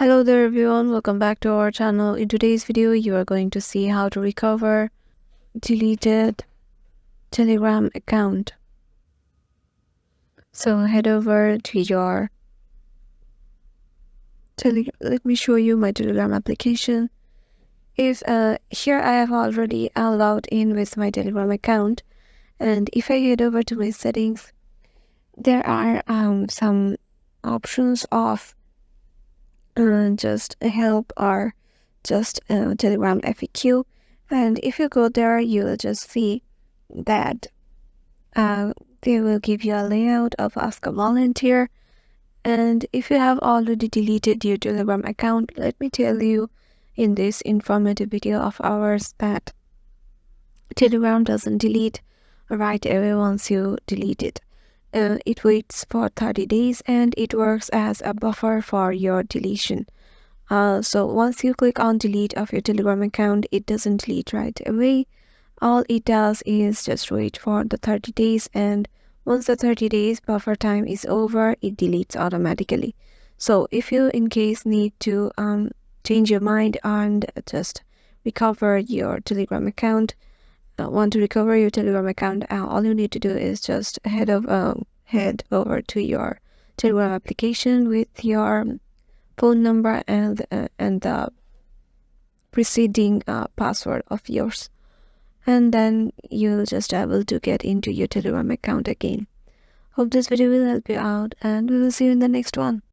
Hello there everyone, welcome back to our channel. In today's video, you are going to see how to recover deleted Telegram account. So head over to your let me show you my Telegram application. If here I have already logged in with my Telegram account, and if I head over to my settings, there are some options of just help or just Telegram FAQ, and if you go there, you'll just see that they will give you a layout of Ask a Volunteer. And if you have already deleted your Telegram account, let me tell you in this informative video of ours that Telegram doesn't delete right away once you delete it. It waits for 30 days and it works as a buffer for your deletion. So once you click on delete of your Telegram account, it doesn't delete right away. All it does is just wait for the 30 days, and once the 30 days buffer time is over, it deletes automatically. So if you in case need to change your mind and just recover your Telegram account, all you need to do is just head over to your Telegram application with your phone number and the preceding password of yours, and then you'll just able to get into your Telegram account again. Hope this video will help you out, and we will see you in the next one.